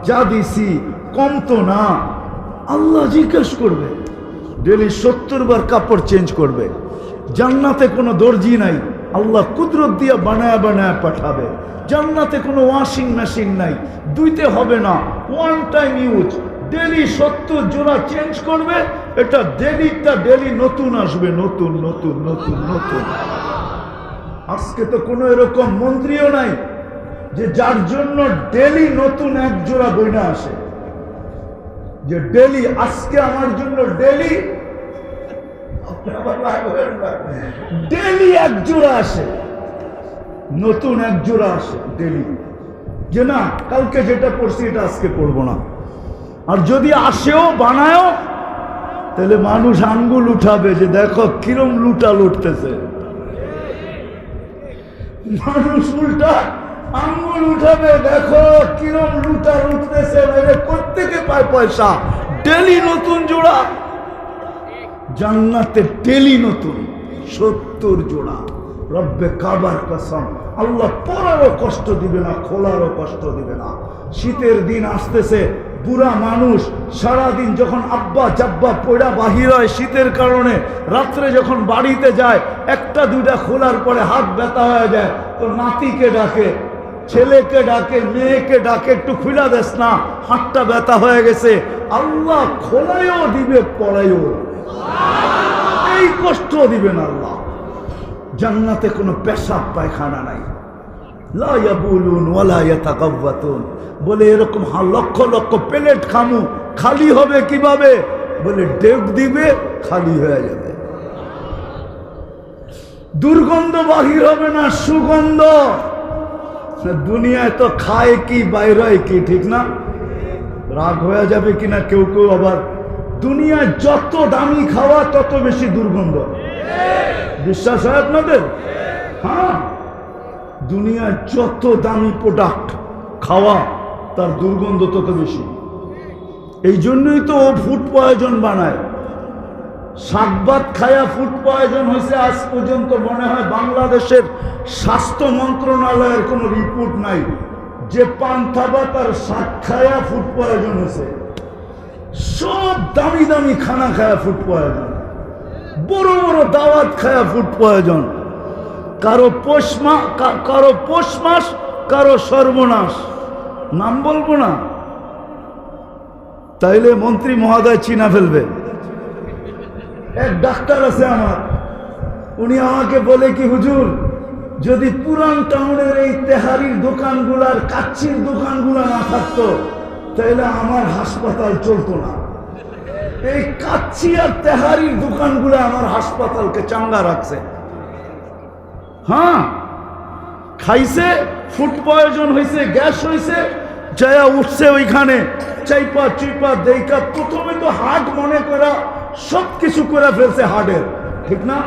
যা দিছি কম তো না। আল্লাহ জিজ্ঞেস করবে, ডেলি 70 বার কাপড় চেঞ্জ করবে। জান্নাতে কোনো দর্জি নাই, আল্লাহ কুদরত দিয়া বানায় বানায় পাঠাবে। জান্নাতে কোনো ওয়াশিং মেশিন নাই, ধুইতে হবে না, ওয়ান টাইম ইউজ। ডেলি 70 জোড়া চেঞ্জ করবে, এটা ডেলিটা ডেলি নতুন আসবে, নতুন নতুন নতুন নতুন। আজকে তো কোনো এরকম মন্ত্রীও নাই যে যার জন্য ডেলি নতুন 1 জোড়া বইনা আসে, যে ডেলি আজকে আমার জন্য ডেলি ডেলি 1 জোড়া আসে, নতুন 1 জোড়া আসে ডেলি, যে না কালকে যেটা পড়ছি এটা আজকে পড়বো না। আর যদি আসেও বানায়ও, তাহলে মানুষ আঙ্গুল উঠাবে যে দেখো কিরম লুটা লুটতেছে। মানুষ উল্টা আঙ্গুল উঠাবে, দেখো কিরম লুটা লুটতেছে, প্রত্যেকে পায় পয়সা। ডেলি নতুন জোড়া, জান্নাতে ডেলি নতুন 70 জোড়া। রব্বে কাবার কসম, আল্লাহ পরারও কষ্ট দিবে না, খোলারও কষ্ট দিবে না। শীতের দিন আসতেছে, বুড়া মানুষ সারাদিন যখন আব্বা জাব্বা পয়ড়া বাহির হয় শীতের কারণে, রাত্রে যখন বাড়িতে যায় 1টা 2টা খোলার পরে হাত ব্যথা হয়ে যায়, তো নাতিকে ডাকে, ছেলেকে ডাকে, মেয়েকে ডাকে, একটু খুলা দেস না, হাতটা ব্যথা হয়ে গেছে। আল্লাহ খোলায়ও দিবে, পড়ায়ও, এই কষ্ট দিবেন আল্লাহ। জান্নাতে কোনো পেশাব পায়খানা নাই, লা ইয়াবুলুন ওয়ালা ইয়াতাকাওয়াতুন। বলে এরকম লক্ষ লক্ষ প্লেট খামু, খালি হবে কিভাবে? বলে ডেক দিবে, খালি হয়ে যাবে। দুর্গন্ধ বাহির হবে না, সুগন্ধ। দুনিয়ায় তো খায় কি, বাইরে কি, ঠিক না? রাগ হয়ে যাবে কিনা কেউ কেউ আবার, দুনিয়ায় যত দামি খাওয়া তত বেশি দুর্গন্ধ। বিশ্বাস হয় আপনাদের? হ্যাঁ, দুনিয়ায় যত দামি প্রোডাক্ট খাওয়া তার দুর্গন্ধ তত বেশি। এই জন্যই তো ও ফুড পয়জন বানায়। শাকভাত খায়া ফুড পয়জন হয়েছে আজ পর্যন্ত মনে হয় বাংলাদেশের স্বাস্থ্য মন্ত্রণালয়ের কোনো রিপোর্ট নাই যে পান্থা ভাত আর শাক খায়া ফুড পয়জন হয়েছে। সব দামি দামি খানা খায়া ফুড পয়জন, বড় বড় দাওয়াত খায়া ফুড পয়জন। কারো পৌষ মাস, কারো সর্বনাশ। নাম বলবো না, তাইলে মন্ত্রী মহোদয় চিনা ফেলবে। এক ডাক্তার আছে আমার, উনি আমাকে বলে কি, হুজুর যদি পুরান টাউনের এই তেহারির দোকানগুলার, কাচ্চির দোকানগুলা না থাকতো তাহলে আমার হাসপাতাল চলতো না। এই কাচ্চি আর তেহারির দোকানগুলা আমার হাসপাতালকে চাঙ্গা রাখছে। হ্যাঁ, খাইছে, ফুড পয়জন হয়েছে, গ্যাস হয়েছে, জয়া উঠছে ওইখানে, চাইপা চুইপা দেখা প্রথমে তো হার্ট মনে করা সব কিছু করে ফেলছে হার্টের, ঠিক না?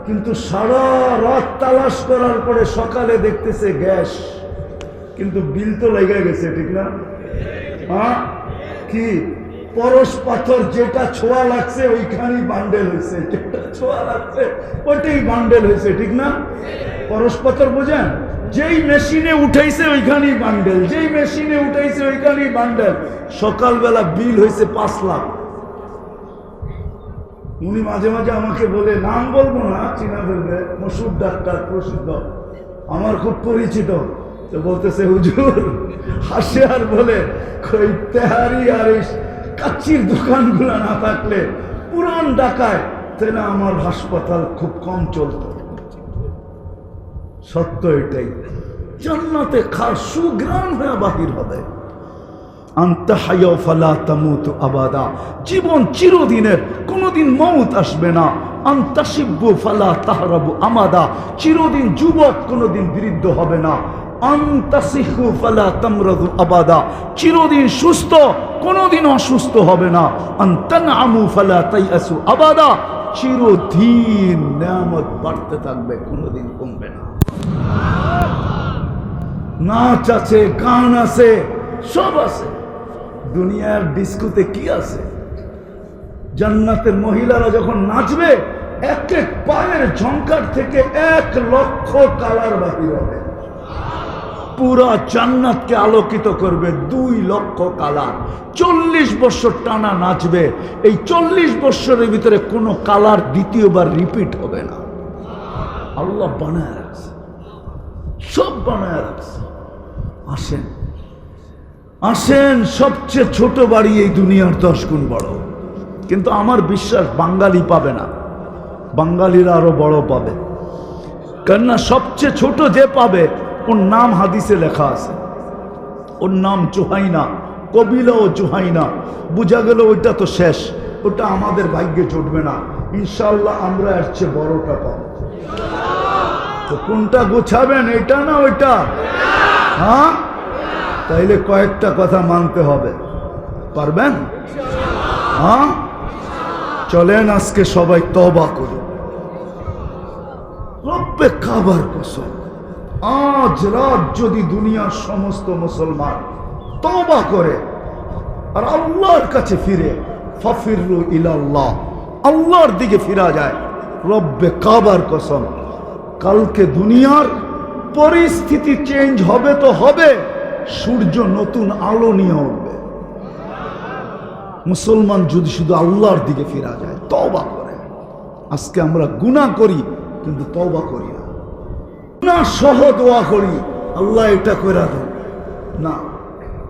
কিন্তু সারা রাত তালাশ করার পরে সকালে দেখতেছে গ্যাস, কিন্তু বিল তো লেগে গেছে, ঠিক না? হ্যাঁ, কি পরশ পাথর যেটা ছোঁয়া লাগছে ওইখানেই বান্ডেল হয়েছে, যেটা ছোঁয়া লাগছে ওইটাই বান্ডেল হয়েছে, ঠিক না? পরশ পাথর বোঝেন? যেই মেশিনে উঠাইছে ওইখানেই বান্ডেল, যেই মেশিনে উঠাইছে ওইখানেই বান্ডেল। সকালবেলা বিল হয়েছে 5 লাখ। উনি মাঝে মাঝে আমাকে বলে, নাম বলবো না, চিনা ফেলবে, মশুর ডাক্তার, প্রসিদ্ধ, আমার খুব পরিচিত। তো বলতেছে, হুজুর হাসে আর বলে, কই তেহারি আর কাচ্চির দোকানগুলো না থাকলে পুরান ঢাকায় তাহলে আমার হাসপাতাল খুব কম চলত। সত্য এটাই। জান্নাতে সুঘ্রাণ হয়ে বাহির হবে। আনতা হায়া ফালা তামুতু আবাদা, জীবন চিরদিনের, কোনোদিন মউত আসবে না। আনতা শিব্বু ফালা তাহরাবু আমাদা, চিরদিন যুবক, কোনোদিন বৃদ্ধ হবে না। আনতা সিহু ফালা তামরাদু আবাদা, চিরদিন সুস্থ, কোনোদিন অসুস্থ হবে না। আনতানআমু ফালা তাইয়াসু আবাদা, চিরদিন নিয়ামত বাড়তে থাকবে, কোনোদিন কমবে না। নাচ আছে, গান আছে, সব আছে। দুনিয়ার ডিস্কোতে কি আছে? জান্নাতের মহিলারা যখন নাচবে, এক এক পায়ের ঝংকার থেকে 1 লক্ষ কালার বাহির হবে। পুরা জান্নাতকে আলোকিত করবে 2 লক্ষ কালার। 40 বছর টানা নাচবে। এই 40 বছরের ভিতরে কোনো কালার দ্বিতীয়বার রিপিট হবে না। আল্লাহ বানায় রাখছে, সব বানায় রাখছে। আসেন আসেন, সবচেয়ে ছোট বাড়ি এই দুনিয়ার 10 গুণ বড়। কিন্তু আমার বিশ্বাস বাঙালি পাবে না, বাঙালিরা আরো বড় পাবে। কেননা সবচেয়ে ছোট যে পাবে, ওর নাম হাদিসে লেখা আছে, ওর নাম জুহাইনা, কবিলাও জুহাইনা। বুঝা গেল ওইটা তো শেষ, ওটা আমাদের ভাগ্যে জুটবে না। ইনশাআল্লাহ আমরা এর চেয়ে বড়টা পাবো। তো কোনটা গোছাবেন, এটা না ওইটা? হ্যাঁ, তাইলে কয়েকটা কথা মানতে হবে। পারবেন? হ্যাঁ, চলেন আজকে সবাই তওবা করি। রব্বে কাবার কসম, আজ রাত যদি দুনিয়ার সমস্ত মুসলমান তওবা করে আর আল্লাহর কাছে ফিরে, ফাফিরু ইলাল্লাহ, আল্লাহর দিকে ফিরা যায়, রব্বে কাবার কসম, কালকে দুনিয়ার পরিস্থিতি চেঞ্জ হবে তো হবে, সূর্য নতুন আলো নিয়ে উঠবে। মুসলমান যদি শুধু আল্লাহর দিকে ফিরা যায়, তওবা করে। আজকে আমরা গুনাহ করি কিন্তু তওবা করি না, গুনাহ সহ দোয়া করি আল্লাহ এটা করে দেন না।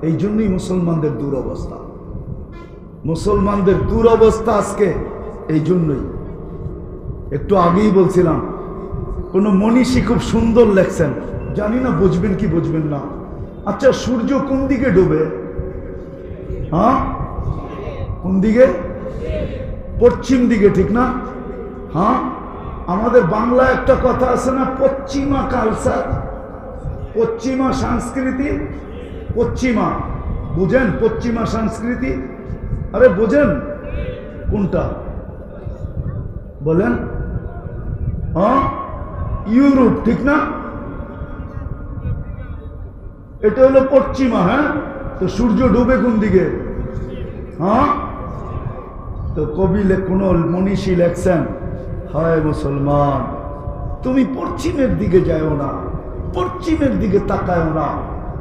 এই জন্যই মুসলমানদের দুরবস্থা, মুসলমানদের দুরবস্থা আজকে এই জন্যই। একটু আগেই বলছিলাম কোন মনীষী খুব সুন্দর লেখছেন, জানি না বুঝবেন কি বুঝবেন না। আচ্ছা, সূর্য কোন দিকে ডুবে? হ্যাঁ, কোন দিকে? পশ্চিম দিকে, ঠিক না? হ্যাঁ, আমাদের বাংলা একটা কথা আছে না, পশ্চিমা কালচার, পশ্চিমা সংস্কৃতি। পশ্চিমা বুঝেন? পশ্চিমা সংস্কৃতি, আরে বুঝেন কোনটা বলেন? হ্যাঁ, ইউরোপ, ঠিক না? এটা হলো পশ্চিমা। হ্যাঁ, তো সূর্য ডুবে কোন দিকে? হ্যাঁ, তো কবি কোন মনীষী লেখছেন, হায় মুসলমান, তুমি পশ্চিমের দিকে যাও না, পশ্চিমের দিকে তাকায় না,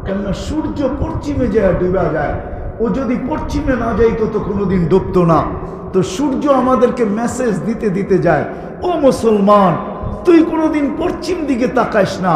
কেননা সূর্য পশ্চিমে যায় ডুবা যায়। ও যদি পশ্চিমে না যাইতো তো কোনোদিন ডুবতো না। তো সূর্য আমাদেরকে মেসেজ দিতে দিতে যায়, ও মুসলমান, তুই কোনোদিন পশ্চিম দিকে তাকাইস না,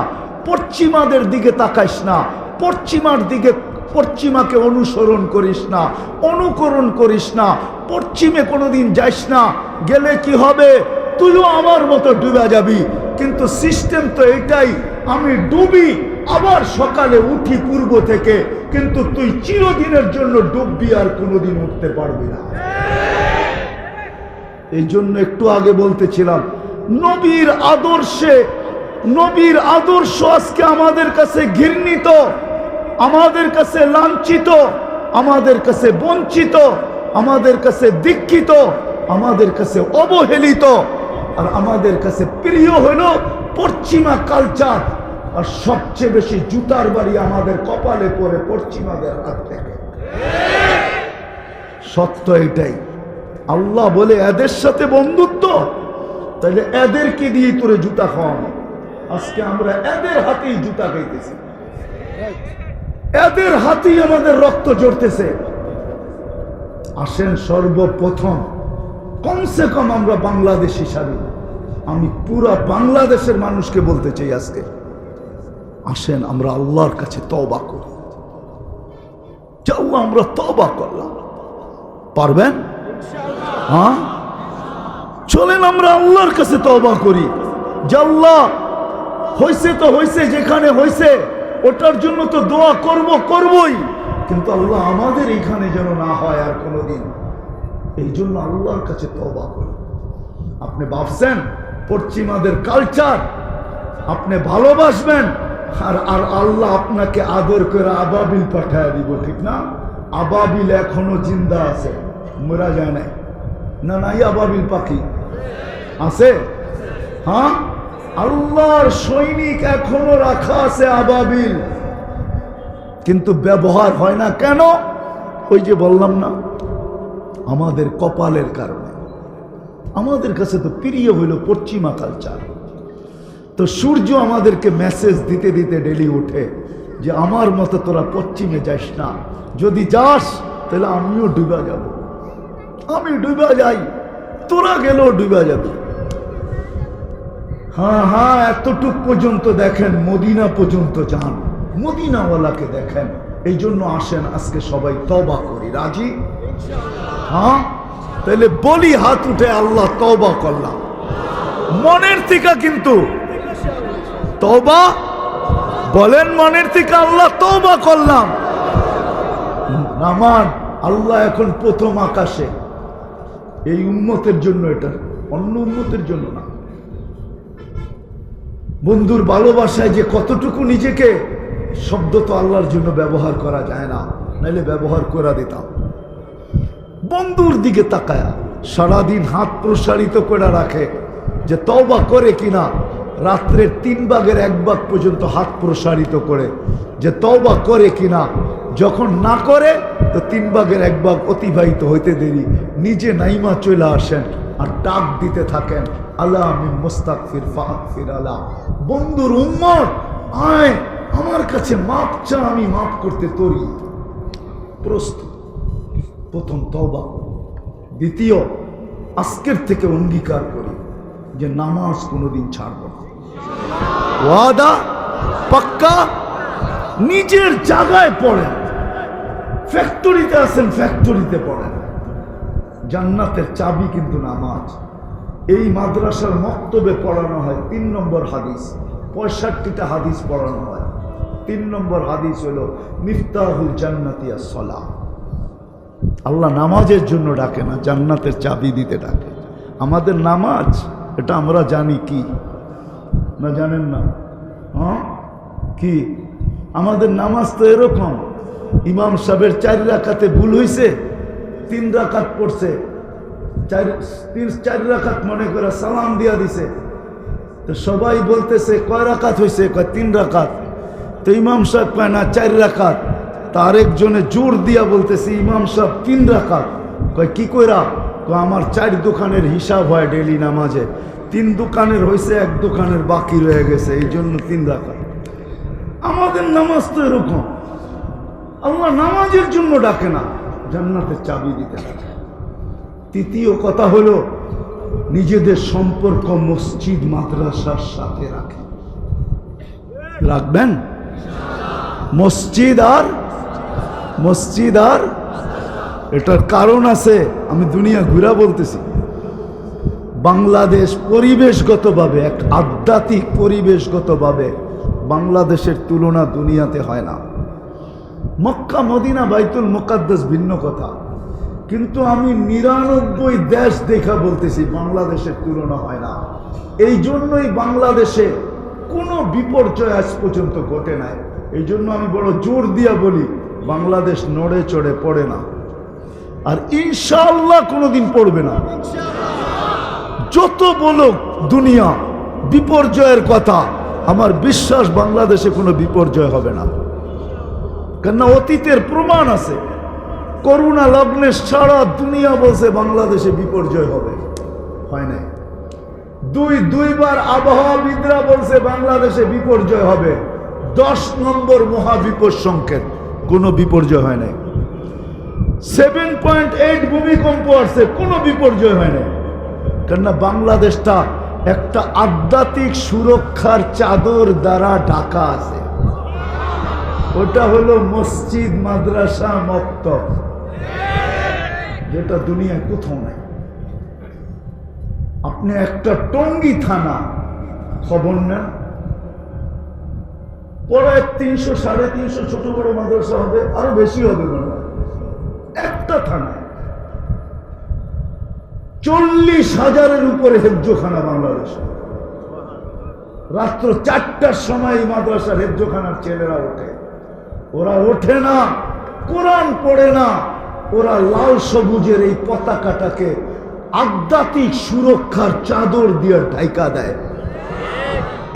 পশ্চিমাদের দিকে তাকাইস না, পশ্চিমার দিকে, পশ্চিমাকে অনুসরণ করিস না, অনুকরণ করিস না, পশ্চিমে কোনোদিন যাইস না। গেলে কি হবে? তুইও আমার মতো ডুবে যাবি। কিন্তু সিস্টেম তো এটাই, আমি ডুবি আবার সকালে উঠি পূর্ব থেকে, কিন্তু তুই চিরদিনের জন্য ডুববি আর কোনোদিন উঠতে পারবি না। এই জন্য একটু আগে বলতেছিলাম, নবীর আদর্শে, নবীর আদর্শ আজকে আমাদের কাছে ঘৃণিত, আমাদের কাছে লাঞ্ছিত, আমাদের কাছে বঞ্চিত, আমাদের কাছে দীক্ষিত, আমাদের কাছে অবহেলিত। আর আমাদের কাছে প্রিয় হইল পশ্চিমা কালচার। আর সবচেয়ে বেশি জুতার বাড়ি আমাদের কপালে পড়ে পশ্চিমাদের হাত থেকে। সত্য এটাই। আল্লাহ বলে এদের সাথে বন্ধুত্ব, তাহলে এদেরকে দিয়ে তোরে জুতা খাওয়ানো। আজকে আমরা এদের হাতেই জুতা খাইতেছি, এদের হাতেই আমাদের রক্ত ঝরতেছে। আসেন সর্বপ্রথম কমসে কম আমরা বাংলাদেশ হিসাবে, আমি পুরা বাংলাদেশের মানুষকে বলতে চাই আজকে, আসেন আমরা আল্লাহর কাছে তওবা করি। আল্লাহ, আমরা তওবা করলাম, পারবেন? হ্যাঁ, চলেন আমরা আল্লাহর কাছে তওবা করি যে আল্লাহ, হইছে তো হইছে, যেখানে হইছে ওটার জন্য তো দোয়া করবই, কিন্তু আল্লাহ আমাদের এইখানে যেন না হয় আর কোনোদিন। এই জন্য আল্লাহর কাছে তওবা করি। আপনি ভাবছেন পশ্চিমাদের কালচার আপনি ভালোবাসবেন, আর আল্লাহ আপনাকে আদর করে আবাবিল পাঠায় দিব, ঠিক না? আবাবিল এখনো জিন্দা আছে, মরা যায় নাই না? নাই আবাবিল পাখি আছে? হ্যাঁ, আল্লাহর সৈনিক এখনো রাখা আছে আবাবিল, কিন্তু ব্যবহার হয় না কেন? ওই যে বললাম না, আমাদের কপালের কারণে। আমাদের কাছে তো প্রিয় হইল পশ্চিমা কালচার। তো সূর্য আমাদেরকে মেসেজ দিতে দিতে ডেলি ওঠে যে আমার মতো তোরা পশ্চিমে যাস না, যদি যাস তাহলে আমিও ডুবা যাব। আমি ডুবা যাই, তোরা গেলেও ডুবা যাবে। হ্যাঁ হ্যাঁ, এতটুক পর্যন্ত দেখেন, মদিনা পর্যন্ত যান, মদিনাওয়ালাকে দেখেন। এই জন্য আসেন আজকে সবাই তওবা করি, রাজি? হ্যাঁ, তাহলে বলি হাত উঠে, আল্লাহ তওবা করলাম মনের থেকে, কিন্তু তওবা বলেন মনের থেকে, আল্লাহ তওবা করলাম। নামান আল্লাহ এখন প্রথম আকাশে, এই উম্মতের জন্য, এটা অন্য উম্মতের জন্য না। বন্ধুর ভালোবাসায় যে কতটুকু নিজেকে, শব্দ তো আল্লাহর জন্য ব্যবহার করা যায় না, নাইলে ব্যবহার করে দিতাম। বন্ধুর দিকে তাকায়া সারাদিন হাত প্রসারিত করে রাখে যে তওবা করে কিনা, রাত্রের 3 ভাগের 1 ভাগ পর্যন্ত হাত প্রসারিত করে যে তওবা করে কিনা। যখন না করে তো 3 ভাগের 1 ভাগ অতিবাহিত হইতে দেরি, নিজে নাইমা চলে আসেন আর ডাক দিতে থাকেন, আল্লাহ আমি মুস্তাগফির ফাগফির আলা। বন্ধুর উম্মত আয় আমার কাছে মাপ চা, আমি মাফ করতে তৈরি, প্রস্তুত। প্রথম তওবা। দ্বিতীয়, আজকের থেকে অঙ্গীকার করি যে নামাজ কোনোদিন ছাড়ব না। ওয়াদা পাক্কা? নিজের জায়গায় পড়েন, ফ্যাক্টরিতে আছেন ফ্যাক্টরিতে পড়েন। জান্নাতের চাবি কিন্তু নামাজ। এই মাদ্রাসার মক্তবে পড়ানো হয় 3 নম্বর হাদিস, 65টা হাদিস পড়ানো হয়। 3 নম্বর হাদিস হলো মিফতাহুল জান্নাতি আস-সালাহ। আল্লাহ নামাজের জন্য ডাকে না, জান্নাতের চাবি দিতে ডাকে। আমাদের নামাজ এটা আমরা জানি কি না, জানেন না? হ্যাঁ, কি আমাদের নামাজ তো এরকম, ইমাম সাহেবের 4 রাকাতে ভুল হয়েছে, 3 রাকাত পড়ছে, 4 রাকাত মনে করে সালাম দিয়া দিছে। তো সবাই বলতেছে কয় রাকাত হয়েছে? কয় 3 রাকাত। তো ইমাম সাহেব কয় না 4 রাকাত। তার একজনে জোর দিয়া বলতেছে ইমাম সাহেব 3 রাকাত। কয় কি কইরা? কয় আমার 4 দোকানের হিসাব হয় ডেলি নামাজে, 3 দোকানের হয়েছে, 1 দোকানের বাকি রয়ে গেছে, এই জন্য 3 রাকাত। আমাদের নামাজ তো এরকম। আল্লাহ নামাজের জন্য ডাকে না, জান্নাতের চাবি দিতে ডাকে। তৃতীয় কথা হলো নিজেদের সম্পর্ক মসজিদ মাদ্রাসার সাথে রাখে। রাখবেন? মসজিদ আর এটার কারণ আছে, আমি দুনিয়া ঘুরা বলতেছি। বাংলাদেশ পরিবেশগতভাবে, এক আধ্যাত্মিক পরিবেশগতভাবে বাংলাদেশের তুলনা দুনিয়াতে হয় না। মক্কা মদিনা বাইতুল মুকাদ্দাস ভিন্ন কথা, কিন্তু আমি 99 দেশ দেখা বলতেছি বাংলাদেশের তুলনা হয় না। এই জন্যই বাংলাদেশে কোনো বিপর্যয় আজ পর্যন্ত ঘটে নাই। এই জন্য আমি বড় জোর দিয়া বলি বাংলাদেশ নড়ে চড়ে পড়ে না, আর ইনশাআল্লাহ কোনোদিন পড়বে না। যত বলো দুনিয়া বিপর্যয়ের কথা, আমার বিশ্বাস বাংলাদেশে কোনো বিপর্যয় হবে না। কেননা অতীতের প্রমাণ আছে। করোনা লগ্নে সারা দুনিয়া বলছে বাংলাদেশে বিপর্যয় হবে, হয় নাই। দুইবার আবহাওয়াবিদরা বলছে বাংলাদেশে বিপর্যয় হবে। 10 নম্বর মহাবিপদ সংকেত, কোনো বিপর্যয় হয় নাই। 7.8 ভূমিকম্প আসছে, কোনো বিপর্যয় হয় নাই। কেননা বাংলাদেশটা একটা আধ্যাত্মিক সুরক্ষার চাদর দ্বারা ঢাকা আছে। ওটা হলো মসজিদ মাদ্রাসা মক্তব, যেটা দুনিয়ায় কোথাও নাই। আপনি একটা টঙ্গী থানা খবর নেন, পরে 300 350 ছোট বড় মাদ্রাসা হবে, আরো বেশি হবে মনে হয়। একটা থানায় 40,000-এর উপরে হেফজোখানা বাংলাদেশে। রাত্র 4টার সময় মাদ্রাসার হেফজোখানার ছেলেরা ওঠে। ওরা ওঠে না, কোরআন পড়ে না, ওরা লাল সবুজের এই পতাকাটাকে আধ্যাত্মিক সুরক্ষার চাদর দিয়ে ঢাকা দেয়।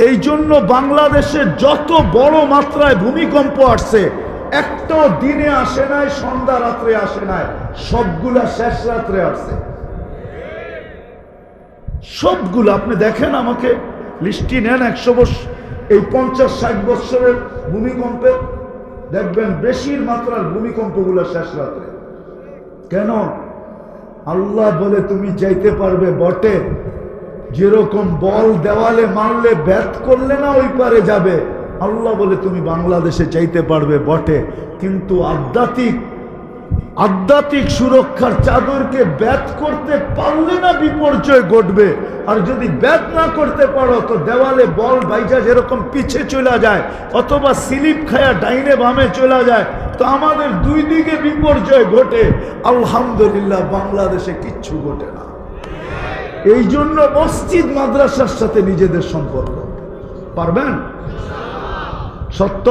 এই জন্য বাংলাদেশে যত বড় মাত্রায় ভূমিকম্প আসছে, একটাও দিনে আসে নাই, সন্ধ্যা রাত্রে আসে নাই, সবগুলা শেষ রাত্রে আসছে। সবগুলো আপনি দেখেন, আমাকে লিস্টি নেন 100 বছর, এই 50-60 বছরের ভূমিকম্পে দেখবেন বেশির মাত্রার ভূমিকম্পগুলো শেষ রাত্রে। কেন? আল্লাহ বলে তুমি যাইতে পারবে বটে, যেরকম বল দেওয়ালে মারলে ব্যাট করলে না ওই পারে যাবে, আল্লাহ বলে তুমি বাংলাদেশে যাইতে পারবে বটে, কিন্তু আধ্যাত্মিক সুরক্ষার চাদরকে ব্যাট করতে পারলে না বিপর্যয় ঘটবে। আর যদি ব্যাট না করতে পারো তো দেওয়ালে বল বাইজা যেরকম পিছে চলে যায়, অথবা স্লিপ খায়া ডাইনে বামে চলে যায়, তো আমাদের দুই দিকে বিপর্যয় ঘটে। আলহামদুলিল্লাহ বাংলাদেশে কিচ্ছু ঘটে না। এই জন্য মসজিদ মাদ্রাসার সাথে নিজেদের সম্পর্ক। পারবেন? সত্য?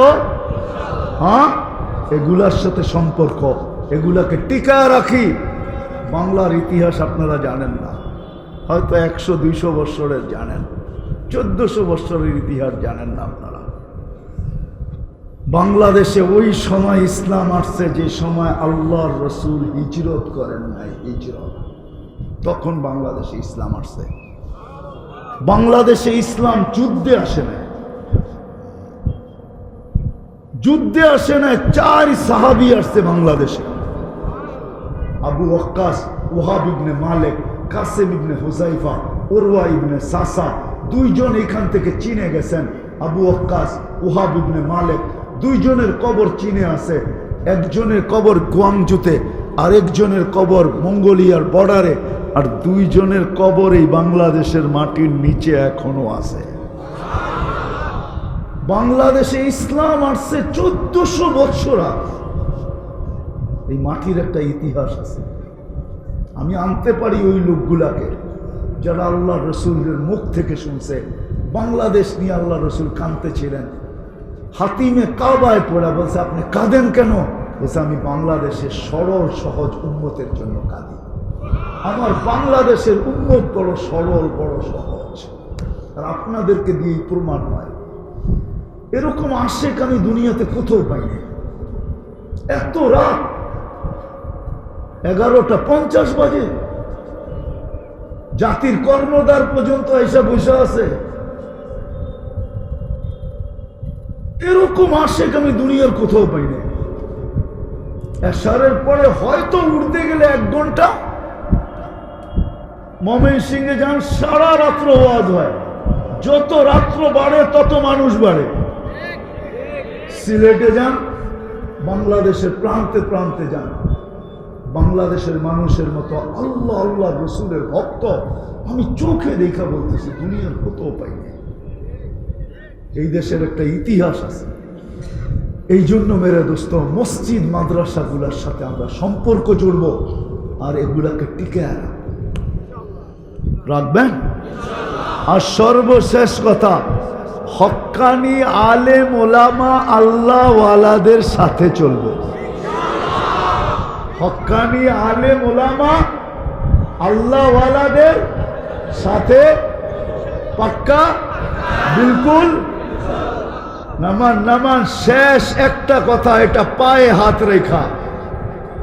হ্যাঁ, এগুলার সাথে সম্পর্ক, এগুলাকে টিকায় রাখি। বাংলার ইতিহাস আপনারা জানেন না, হয়তো 100-200 বছরের জানেন, 1400 বছরের ইতিহাস জানেন না আপনারা। বাংলাদেশে ওই সময় ইসলাম আসছে যে সময় আল্লাহর রসুল হিজরত করেন নাই, হিজরত, তখন বাংলাদেশে ইসলাম আসছে। বাংলাদেশে ইসলাম যুদ্ধে আসে না, যুদ্ধে আসে না। 4 সাহাবী আসছে বাংলাদেশে, আবু ওয়াক্কাস, ওয়াহাব ইবনে মালিক, কাসেম ইবনে হুযাইফা, উরওয়া ইবনে সাসা, 2 জন এখান থেকে চীনে গেছেন। আবু ওয়াক্কাস, ওয়াহাব ইবনে মালিক দুইজনের কবর চীনে আছে, একজনের কবর গুয়াংজুতে, আরেকজনের কবর মঙ্গোলিয়ার বর্ডারে, আর দুইজনের কবর এই বাংলাদেশের মাটির নিচে এখনো আছে। বাংলাদেশে ইসলাম আসছে 1400 বছর আগে। এই মাটির একটা ইতিহাস আছে। আমি আনতে পারি ওই লোকগুলাকে যারা আল্লাহ রসুলের মুখ থেকে শুনছে। বাংলাদেশ নিয়ে আল্লাহ রসুল কাঁদতেছিলেন, হাতিমে কাবায় পড়া বলছে, আপনি কাঁদেন কেন? বলছে, আমি বাংলাদেশের সরল সহজ উম্মতের জন্য কাঁদি। আমার বাংলাদেশের উম্মত বড় সরল, বড় সহজ, আর আপনাদেরকে দিয়েই প্রমাণ হয়। এরকম আশেক আমি দুনিয়াতে কোথাও পাইনি। এত রাত 11:50 বাজে, জাতির কর্ণধার পর্যন্ত এসে বসে আছে। এরকম আশেক আমি দুনিয়ার কোথাও পাইনি। এশারের পরে হয়তো উঠতে গেলে 1 ঘন্টা। ময়মনসিংহে যান, সারা রাত্র ওয়াজ হয়। যত রাত্র বাড়ে তত মানুষ বাড়ে। সিলেটে যান, বাংলাদেশের প্রান্তে প্রান্তে যান, বাংলাদেশের মানুষের মতো আল্লাহ আল্লাহ রসুলের ভক্ত আমি চোখে দেখা বলতেছি দুনিয়ার কোথাও পাইনি। এই দেশের একটা ইতিহাস আছে। এই জন্য মেরে দোস্ত, মসজিদ মাদ্রাসাগুলোর সাথে আমরা সম্পর্ক জুড়ব আর এগুলাকে টিকে রাখবেন। আর সর্বশেষ কথা, হক্কানি আলেম ওলামা আল্লাহ ওয়ালাদের সাথে চলব। হক্কানি আলেম ওলামা আল্লাহ ওয়ালাদের সাথে পাক্কা, বিলকুল। নামান নামান, শেষ একটা কথা, এটা পায়ে হাত রেখা,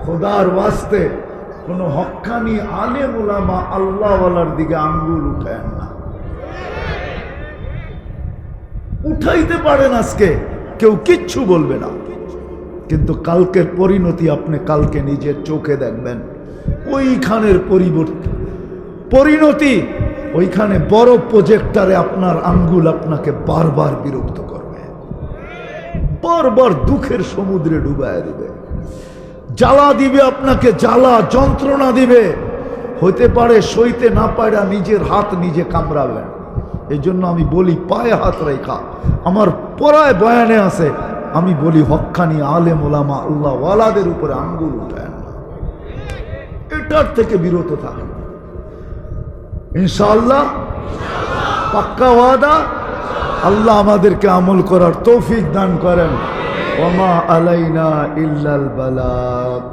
খোদার ওয়াস্তে কোন হক্কানি আলেম ওলামা আল্লাহ ওয়ালার দিকে আঙ্গুল উঠায় না। উঠাইতে পারেন, আজকে কেউ কিচ্ছু বলবে না, কিন্তু কালকের পরিণতি আপনি কালকে নিজের চোখে দেখবেন। ওইখানের পরিণতি, ওইখানে বড় প্রজেক্টরে আপনার আঙ্গুল আপনাকে বারবার বিরক্ত করবে, বারবার দুঃখের সমুদ্রে ডুবায় দিবে, জ্বালা দিবে, আপনাকে জ্বালা যন্ত্রণা দিবে। হতে পারে সইতে না পারা নিজের হাত নিজে কামড়াবেন। এই জন্য আমি বলি পায়ে হাত রেখা। আমার পড়ায় বয়ানে আছে, আমি বলি হক্কানি আলেম ওলামা আল্লাহ ওয়ালাদের উপরে আঙ্গুল উঠায় না, এটার থেকে বিরত থাকেন ইনশাআল্লাহ। পাক্কা ওয়াদা। আল্লাহ আমাদেরকে আমল করার তৌফিক দান করেন। ওমা আলাইনা ইল্লাল বালাগ।